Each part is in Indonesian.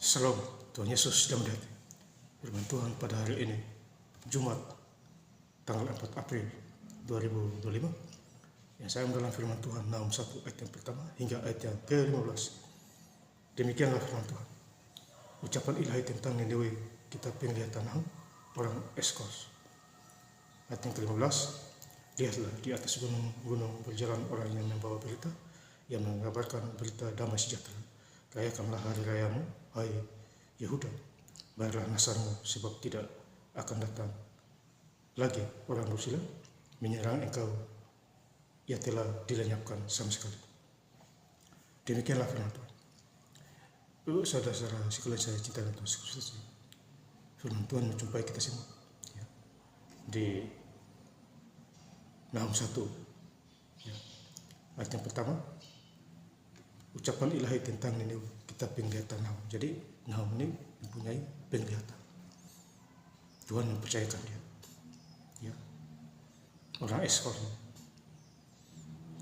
Shalom, Tuhan Yesus sudah mendatang. Firman Tuhan pada hari ini, Jumat, tanggal 4 April 2025. Yang saya dalam firman Tuhan, Nahum 1 ayat yang pertama hingga ayat yang ke-15. Demikianlah firman Tuhan. Ucapan ilahi tentang Niniwe, kitab penglihatan Nahum, orang Eskos. Ayat yang ke-15, lihatlah di atas gunung-gunung berjalan orang yang membawa berita, yang mengabarkan berita damai sejahtera. Rayakanlah hari rayamu, hai Yehuda, bayarlah nasarmu, sebab tidak akan datang lagi orang bersila menyerang engkau, ia telah dilenyapkan sama sekali. Demikianlah firman Tuhan. Saudara-saudara sekalian saya cinta dan Tuhan Yesus, firman Tuhan menjumpai kita semua di Nahum 1 ayat yang pertama. Ucapan ilahi tentang ini kita penglihatan Nahum. Jadi Nahum ini mempunyai penglihatan. Tuhan mempercayakan dia. Ya. Orang Eskor.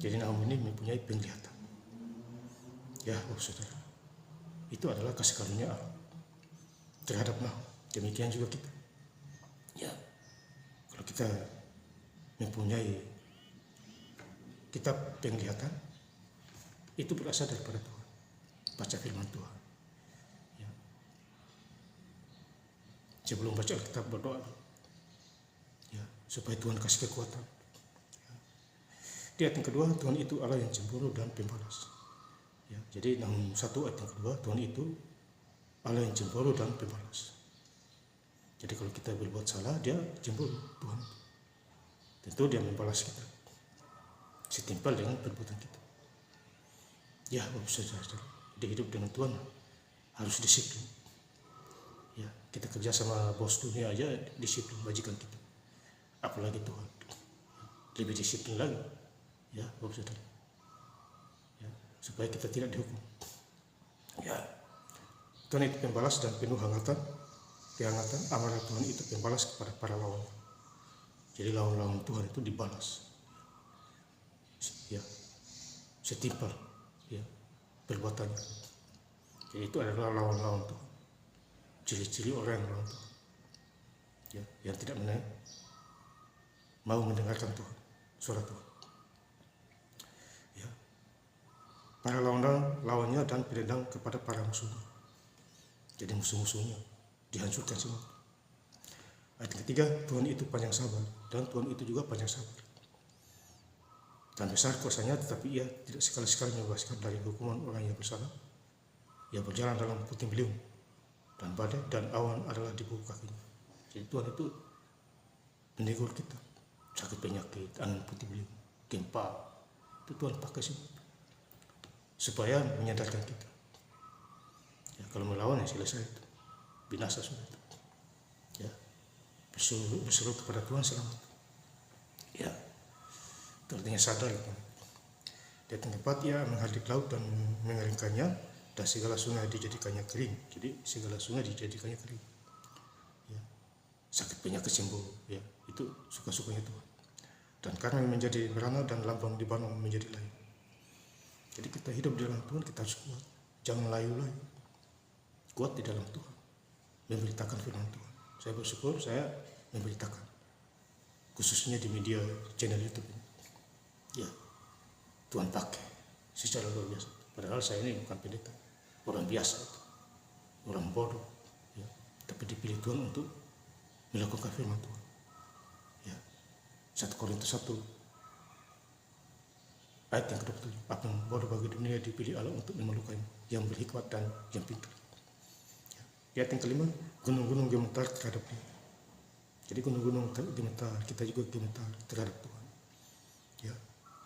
Jadi Nahum ini mempunyai penglihatan. Ya, saudara. Itu adalah kasih karunia Allah terhadap Nahum. Demikian juga kita. Ya. Kalau kita mempunyai kitab penglihatan, itu berasal daripada Tuhan. Baca firman Tuhan. Ya. Sebelum baca Alkitab, berdoa. Ya, supaya Tuhan kasih kekuatan. Ya. Di ayat yang kedua, Tuhan itu Allah yang cemburu dan pembalas. Ya, jadi Nahum 1 ayat yang kedua, Tuhan itu Allah yang cemburu dan pembalas. Jadi kalau kita berbuat salah, dia cemburu, Tuhan. Tentu dia membalas kita setimpal dengan perbuatan kita. Ya, saudara, di hidup dengan Tuhan harus disiplin. Ya, kita kerja sama bos dunia aja disiplin majikan kita, apalagi Tuhan lebih disiplin lagi. Ya, saudara. Ya, supaya kita tidak dihukum. Ya, Tuhan itu pembalas dan penuh kehangatan. Amarah Tuhan itu pembalas kepada para lawan. Jadi lawan-lawan Tuhan itu dibalas. Ya, setimpal. Ya, perbuatannya. Jadi itu adalah lawan-lawan Tuhan. Ciri-ciri orang yang lawan Tuhan. Ya, yang tidak mau mendengarkan Tuhan, suara Tuhan. Ya. Para lawannya dan berdendam kepada para musuhnya. Jadi musuh-musuhnya dihancurkan semua. Ayat ketiga, Tuhan itu panjang sabar, dan Tuhan itu juga panjang sabar. Dan besar kuasanya, tetapi ia tidak sekali-sekali membebaskan dari hukuman orang yang bersalah. Ia berjalan dalam puting beliung, dan badai dan awan adalah di bawah kakinya. Jadi Tuhan itu menegur kita. Sakit penyakit, angin puting beliung, gempa, itu Tuhan pakai semua supaya menyadarkan kita. Ya, kalau melawan ya selesai itu, binasa sudah itu. Ya, berseru kepada Tuhan selamat. Ya. Artinya sadar itu. Di tempat ia menghadap laut dan mengeringkannya, dan segala sungai dijadikannya kering. Jadi segala sungai dijadikannya kering. Ya. Sakit penyakit sembuh. Ya, itu suka-sukanya Tuhan. Dan karena menjadi merana dan lambang di Banung menjadi layu. Jadi kita hidup di dalam Tuhan, kita harus kuat. Jangan layu-layu. Kuat di dalam Tuhan. Memberitakan firman Tuhan. Saya bersyukur saya memberitakan. Khususnya di media channel YouTube ini. Ya, Tuhan pakai secara luar biasa. Padahal saya ini bukan pendeta, orang biasa itu, orang bodoh. Ya, tapi dipilih Tuhan untuk melakukan firman Tuhan. Ya, 1 Korintus 1 ayat yang ke-27. Apa yang bodoh bagi dunia dipilih Allah untuk memelukkan yang berhikmat dan yang pintar. Ya, ayat yang kelima, gunung-gunung gemetar terhadap dia. Jadi gunung-gunung gemetar, kita juga gemetar terhadap Tuhan. Ya.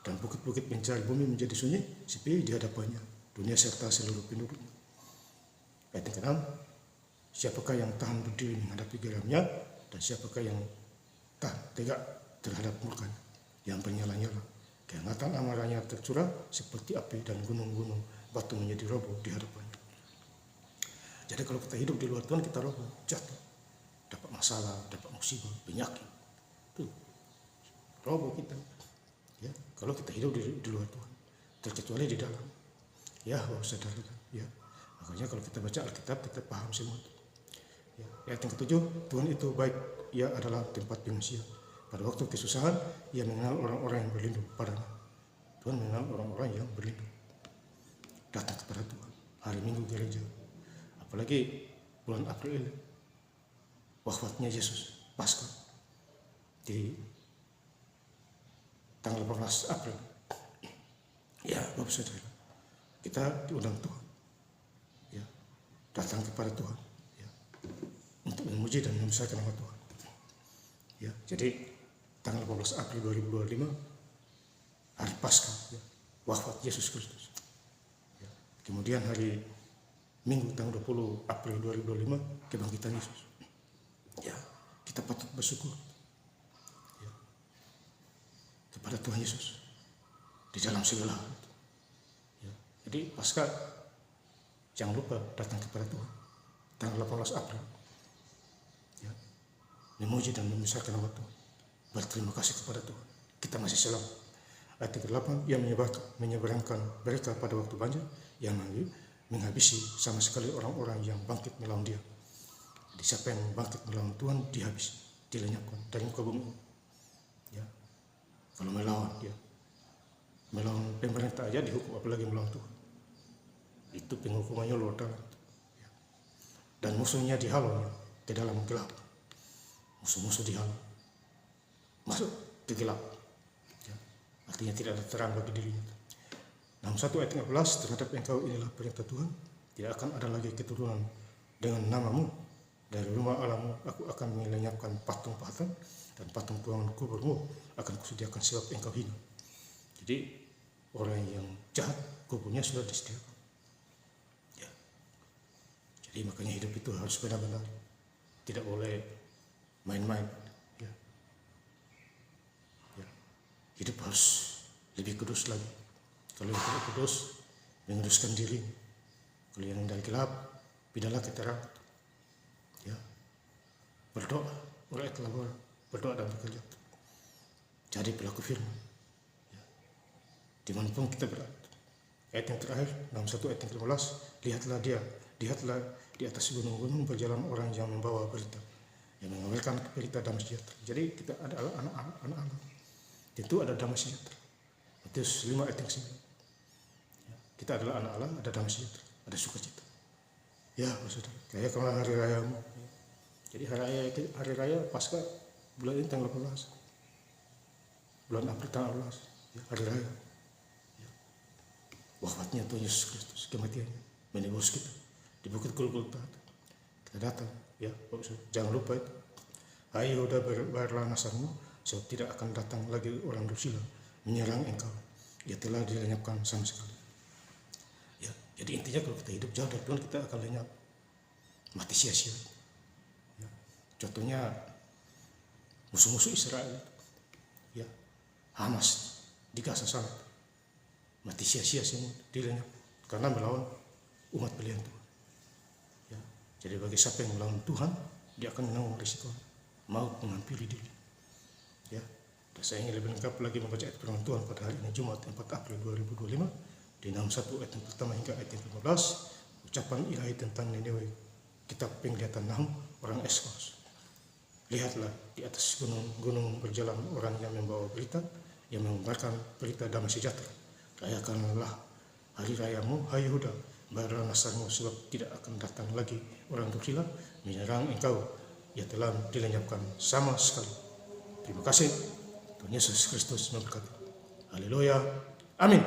Dan bukit-bukit mencari bumi menjadi sunyi, sepi di hadapannya, dunia serta seluruh penduduknya. Ayat yang ke-6, siapakah yang tahan berdiri menghadapi geramnya, dan siapakah yang tahan tegak terhadap murkanya yang bernyala-nyala. Kehangatan amarahnya tercurah seperti api, dan gunung-gunung batu menjadi roboh di hadapannya. Jadi kalau kita hidup di luar Tuhan, kita roboh, jatuh, dapat masalah, dapat musibah, penyakit, tuh roboh kita. Ya, kalau kita hidup di luar Tuhan, terkecuali di dalam. Ya, saudara, ya, Makanya kalau kita baca Alkitab kita paham semua. Ya, ayat yang ketujuh, Tuhan itu baik, ia adalah tempat pengungsian. Pada waktu kesusahan, ia mengenal orang-orang yang berlindung padanya. Tuhan mengenal orang-orang yang berlindung, datang kepada Tuhan. Hari Minggu gereja, apalagi bulan April ini, wafatnya Yesus, Paskah, di tanggal 18 April. Ya, Bapak Saudara, kita diundang Tuhan, ya, datang kepada Tuhan, ya, untuk memuji dan membesarkan nama Tuhan. Ya, jadi tanggal 18 April 2025, hari Paskah, ya, wafat Yesus Kristus. Ya, kemudian hari Minggu tanggal 20 April 2025, kebangkitan Yesus. Ya, kita patut bersyukur, ya, kepada Tuhan Yesus di dalam segala hal. Ya, jadi Paskah jangan lupa datang kepada Tuhan tanggal 18 April. Ya, memuji dan membesarkan nama Tuhan. Berterima kasih kepada Tuhan. Kita masih selamat. Ayat 8, ia menyeberangkan mereka pada waktu banjir, yang menghabisi sama sekali orang-orang yang bangkit melawan dia. Jadi siapa yang bangkit melawan Tuhan dihabisi, dilenyapkan dari muka bumi. Ya, kalau melawan dia, melawan pemerintah aja dihukum, apalagi melawan Tuhan. Itu penghukumannya luar dalam. Ya. Dan musuhnya dihalau ke dalam gelap. Musuh-musuh dihalau masuk ke gelap. Ya. Artinya tidak ada terang bagi dirinya. Dalam 1 ayat 15, terhadap engkau inilah perintah Tuhan, tidak akan ada lagi keturunan dengan namamu. Dari rumah Allahmu aku akan melenyapkan patung-patung, dan patung tuangan kuburmu akan kusediakan sebab engkau hina. Jadi orang yang jahat kuburnya sudah disediakan. Ya. Jadi makanya hidup itu harus benar-benar, tidak boleh main-main. Ya. Ya. Hidup harus lebih kudus lagi. Kalau yang tidak kudus, menguduskan diri. Kalau yang dari gelap, pindahlah ke terang. Ya. Berdoa, oleh telah berdoa dan bekerja. Jadi pelaku firman. Ya. Dimanapun kita berada. Ayat yang terakhir, dalam 1 ayat yang 15, lihatlah di atas gunung-gunung berjalan orang yang membawa berita, yang mengabarkan berita damai sejahtera. Jadi kita adalah anak-anak Allah. Tentu ada damai sejahtera. Matius 5 ayat yang 9. Kita adalah anak Allah, ada damai sejahtera, ada sukacita. Ya, maksudnya, kayak kalau hari rayamu. Jadi hari raya Paskah bulan ini tanggal 18. Bulan April tanggal 18, ya, hari raya. Ya. Wafatnya Tuhan Yesus Kristus, kematiannya menebus kita di Bukit Golgota. Kita datang, ya, jangan lupa itu. Hai Yehuda, bayarlah nasarmu, sebab tidak akan datang lagi orang dursila menyerang engkau. Ia telah dilenyapkan sama sekali. Ya, jadi intinya kalau kita hidup jauh dari Tuhan, kita akan lenyap, mati sia-sia. Ya, contohnya musuh-musuh Israel, ya, Hamas di Gaza sana, mati sia-sia semua, dilenyap karena melawan umat pilihan Tuhan. Ya, jadi bagi siapa yang melawan Tuhan, dia akan menanggung risiko maut menghampiri diri. Ya, dan saya ingin lebih lengkap lagi membaca ayat firman Tuhan pada hari ini Jumat 4 April 2025 di dalam 1 ayat yang pertama hingga ayat yang 15, ucapan ilahi tentang Niniwe, kitab penglihatan Nahum orang Eskos. Lihatlah di atas gunung-gunung berjalan orang yang membawa berita, yang mengabarkan berita damai sejahtera. Rayakanlah hari rayamu, hai Yehuda, bayarlah nasarmu, sebab tidak akan datang lagi orang dursila menyerang engkau. Ia telah dilenyapkan sama sekali. Terima kasih. Tuhan Yesus Kristus memberkati. Haleluya. Amin.